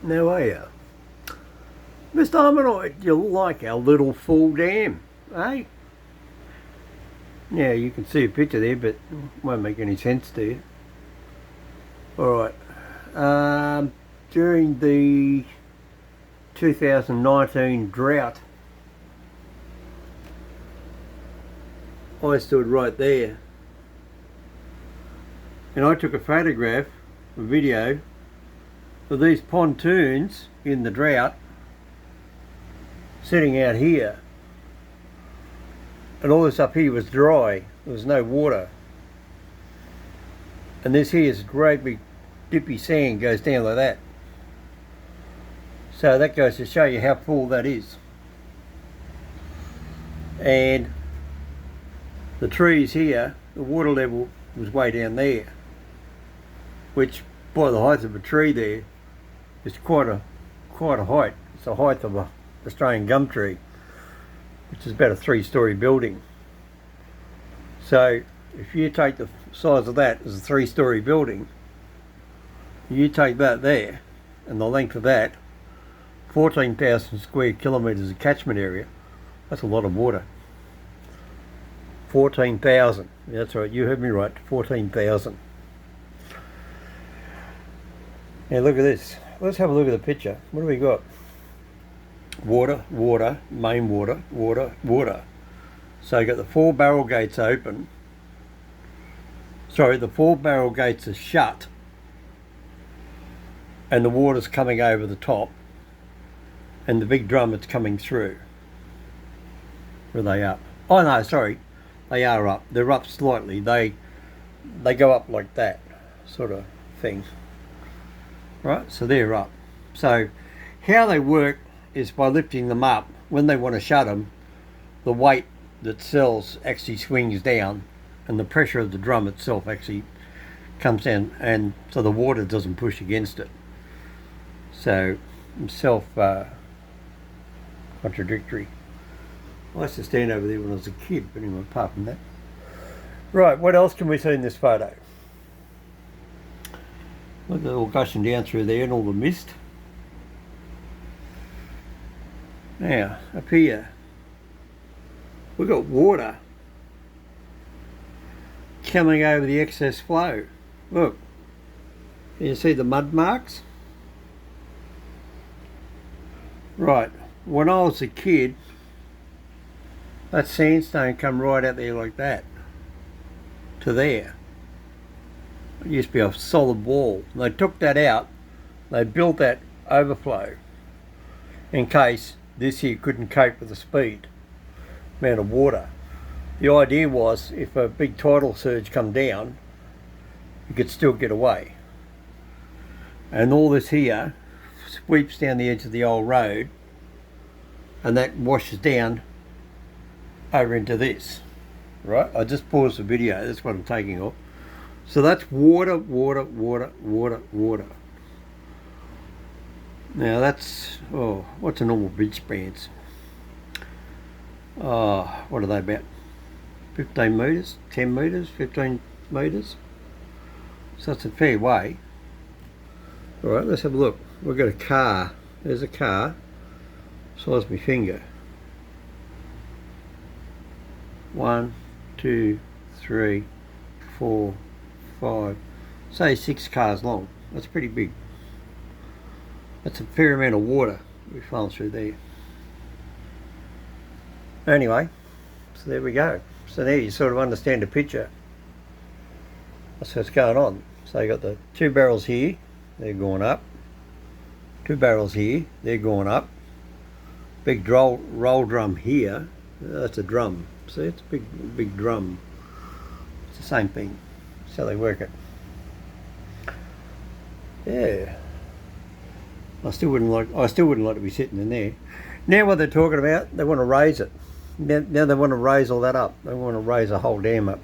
Now are you? Mr. Humanoid, you like our little full dam, eh? Yeah, you can see a picture there, but it won't make any sense to you. Alright, during the 2019 drought, I stood right there and I took a photograph, a video of these pontoons in the drought sitting out here, and all this up here was dry, there was no water, and this here is great big dippy sand goes down like that. So that goes to show you how full that is. And the trees here, the water level was way down there, which by the height of a tree there is quite a height. It's the height of a Australian gum tree, which is about a 3-story building. So if you take the size of that as a 3-story building, you take that there and the length of that, 14,000 square kilometres of catchment area, that's a lot of water. 14,000, that's right, you heard me right, 14,000. Now look at this, let's have a look at the picture. What do we got? Water, water, main water, water, water. So you got the 4 barrel gates open. Sorry, the 4 barrel gates are shut and the water's coming over the top, and the big drum that's coming through. Are they up? Oh no, sorry, they are up. They're up slightly. They go up like that sort of thing. Right, so they're up. So how they work is by lifting them up. When they want to shut them, the weight that cells actually swings down and the pressure of the drum itself actually comes down, and so the water doesn't push against it. So contradictory. I used to stand over there when I was a kid, but anyway, apart from that. Right, what else can we see in this photo? Look at it all gushing down through there and all the mist. Now, up here, we've got water coming over the excess flow. Look, can you see the mud marks? Right, when I was a kid, that sandstone come right out there like that, to there. It used to be a solid wall. They took that out, they built that overflow in case this here couldn't cope with the speed amount of water. The idea was if a big tidal surge come down, you could still get away. And all this here sweeps down the edge of the old road, and that washes down over into this. Right, I just paused the video, that's what I'm taking off. So that's water, water, water, water, water. Now that's, oh, what's a normal bridge spans? Oh, what are they about? 15 metres, 10 metres, 15 metres? So that's a fair way. Alright, let's have a look. We've got a car. There's a car. Size my finger. 1, 2, 3, 4, 5. Say 6 cars long. That's pretty big. That's a fair amount of water we fall through there. Anyway, so there we go. So now you sort of understand the picture. That's what's going on. So you got the 2 barrels here, they're going up. 2 barrels here, they're going up. Big roll drum here, that's a drum. See, it's a big drum. It's the same thing. That's how they work it. Yeah. I still wouldn't like to be sitting in there. Now what they're talking about, they want to raise it. Now they want to raise all that up. They want to raise the whole dam up.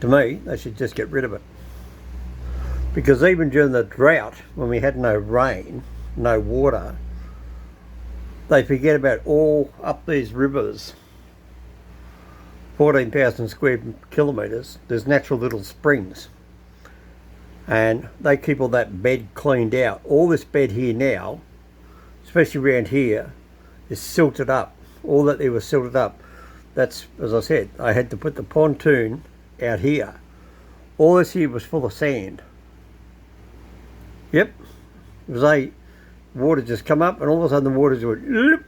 To me, they should just get rid of it. Because even during the drought, when we had no rain, no water, they forget about all up these rivers, 14,000 square kilometres, there's natural little springs. and they keep all that bed cleaned out. All this bed here now, especially around here, is silted up. All that there was silted up. That's, as I said, I had to put the pontoon out here. All this here was full of sand. Yep, it was water just come up, and all of a sudden the water just went,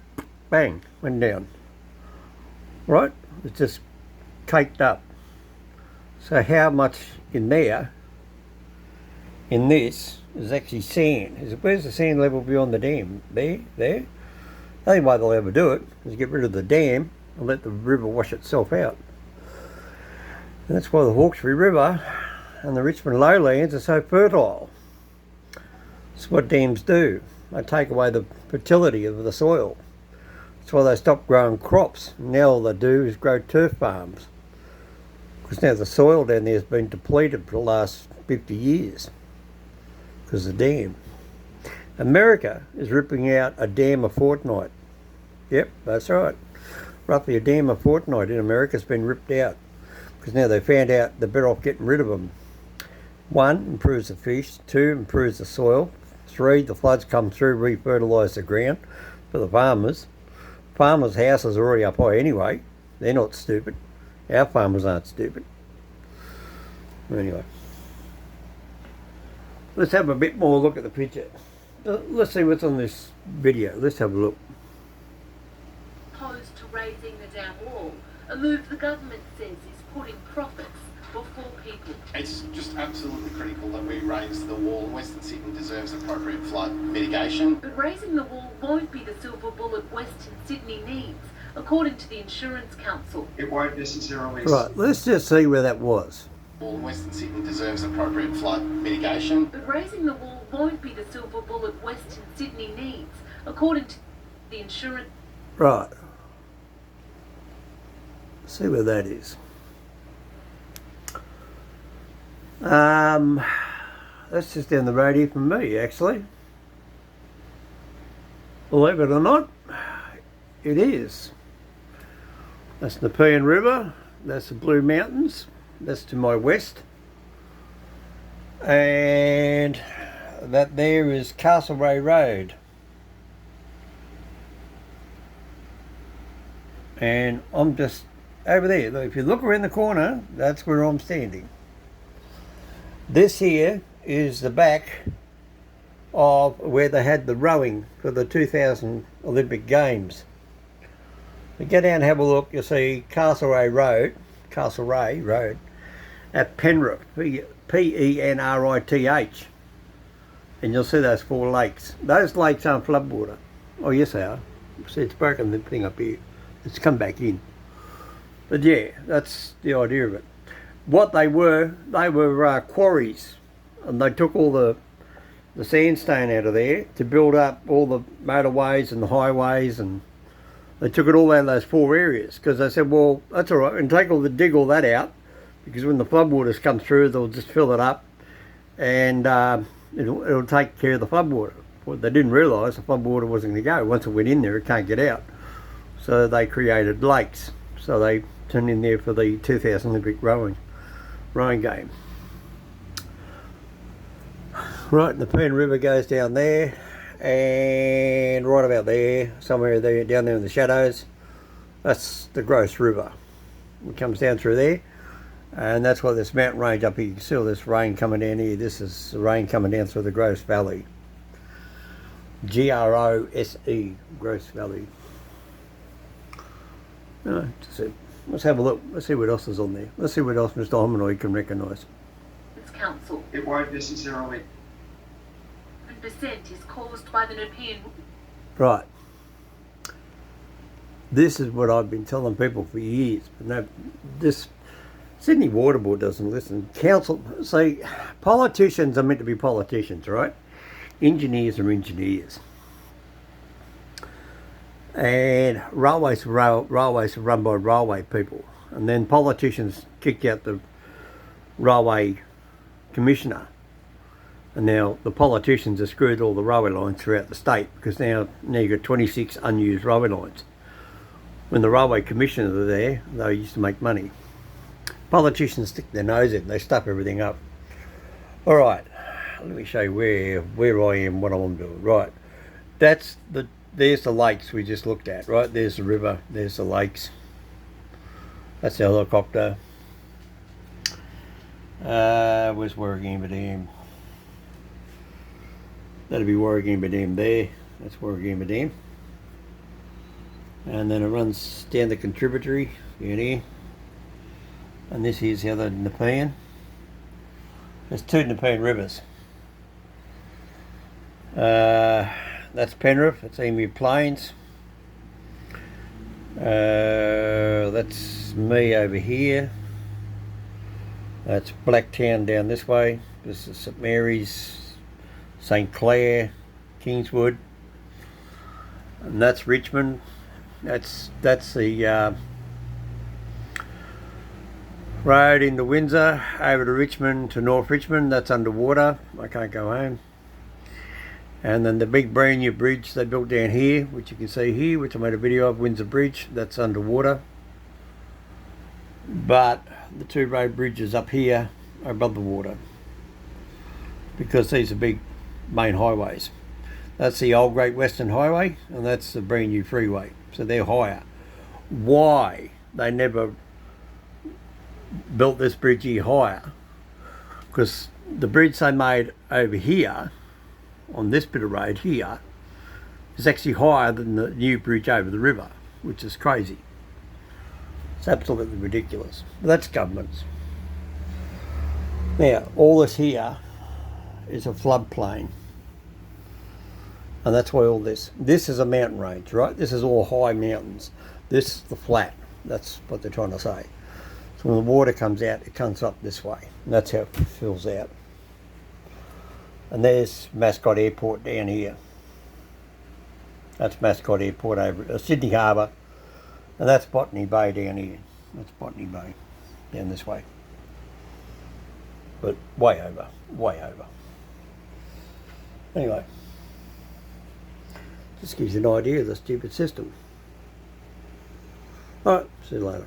bang, went down. Right, it's just caked up. So how much in there, in this, is actually sand? Where's the sand level beyond the dam? There? The only way they'll ever do it is get rid of the dam and let the river wash itself out. And that's why the Hawkesbury River and the Richmond lowlands are so fertile. It's what dams do. They take away the fertility of the soil. That's why they stop growing crops. Now all they do is grow turf farms. Because now the soil down there has been depleted for the last 50 years. Because of the dam. America is ripping out a dam a fortnight. Yep, that's right. Roughly a dam a fortnight in America has been ripped out. Because now they found out they're better off getting rid of them. 1, improves the fish. 2, improves the soil. 3, the floods come through, re-fertilise the ground for the farmers. Farmers' houses are already up high anyway. They're not stupid. Our farmers aren't stupid. Anyway. Let's have a bit more look at the picture. Let's see what's on this video. Let's have a look. Opposed to raising the dam wall, a move the government says is putting profits before people. It's just absolutely critical that we raise the wall. Western Sydney deserves appropriate flood mitigation. But raising the wall won't be the silver bullet Western Sydney needs, according to the Insurance Council. It won't necessarily... Right, let's just see where that was. Western Sydney deserves appropriate flood mitigation. But raising the wall won't be the silver bullet Western Sydney needs, according to the Insurance... Right. See where that is. That's just down the road here from me, actually. Believe it or not, it is. That's the Nepean River. That's the Blue Mountains. That's to my west. And that there is Castlereagh Road. And I'm just over there. Look, if you look around the corner, that's where I'm standing. This here is the back of where they had the rowing for the 2000 Olympic Games. You go down and have a look, you'll see Castlereagh Road at Penrith, P-E-N-R-I-T-H. And you'll see those 4 lakes. Those lakes aren't floodwater. Oh yes they are. See, it's broken the thing up here. It's come back in. But yeah, that's the idea of it. What they were quarries, and they took all the sandstone out of there to build up all the motorways and the highways, and they took it all out of those 4 areas because they said, well, that's all right, and dig all that out, because when the floodwaters come through, they'll just fill it up, and it'll take care of the floodwater. What they didn't realise, the floodwater wasn't going to go. Once it went in there, it can't get out. So they created lakes. So they turned in there for the 2000 Olympic rowing game. Right, the Nepean River goes down there, and right about there, somewhere there, down there in the shadows, that's the Gross River. It comes down through there, and that's why this mountain range up here, you can see all this rain coming down here. This is the rain coming down through the Gross Valley. G-R-O-S-E, Gross Valley. No, that's it. Let's have a look. Let's see what else is on there. Let's see what else Mr. Hominoid can recognise. Council. It won't necessarily... 7% is caused by the Nepean. Right. This is what I've been telling people for years. But no, this Sydney Water Board doesn't listen. Council, see, politicians are meant to be politicians, right? Engineers are engineers. And railways are run by railway people. And then politicians kicked out the railway commissioner. And now the politicians have screwed all the railway lines throughout the state, because now you've got 26 unused railway lines. When the railway commissioners were there, they used to make money. Politicians stick their nose in, they stuff everything up. Alright, let me show you where I am, what I'm doing. Right, there's the lakes we just looked at, right? There's the river, there's the lakes. That's the helicopter. Where's Warragamba Dam? That'll be Warragamba Dam there. That's Warragamba Dam. And then it runs down the contributory down here. And this here's the other Nepean. There's two Nepean rivers. That's Penrith, that's Emu Plains. That's me over here. That's Blacktown down this way. This is St Mary's, St Clair, Kingswood. And that's Richmond. That's the road into Windsor, over to Richmond, to North Richmond. That's underwater. I can't go home. And then the big brand new bridge they built down here, which you can see here, which I made a video of, Windsor Bridge, that's underwater. But the two road bridges up here are above the water, because these are big main highways. That's the old Great Western Highway, and that's the brand new freeway, so they're higher. Why they never built this bridge here higher? Because the bridge they made over here on this bit of road here is actually higher than the new bridge over the river, which is crazy. It's absolutely ridiculous. But that's governments. Now, all this here is a floodplain, and that's why all this is a mountain range, right? This is all high mountains. This is the flat. That's what they're trying to say. So when the water comes out, it comes up this way, and that's how it fills out. And there's Mascot Airport down here. That's Mascot Airport over Sydney Harbour. And that's Botany Bay down here. That's Botany Bay down this way. But way over, way over. Anyway, just gives you an idea of the stupid system. Alright, see you later.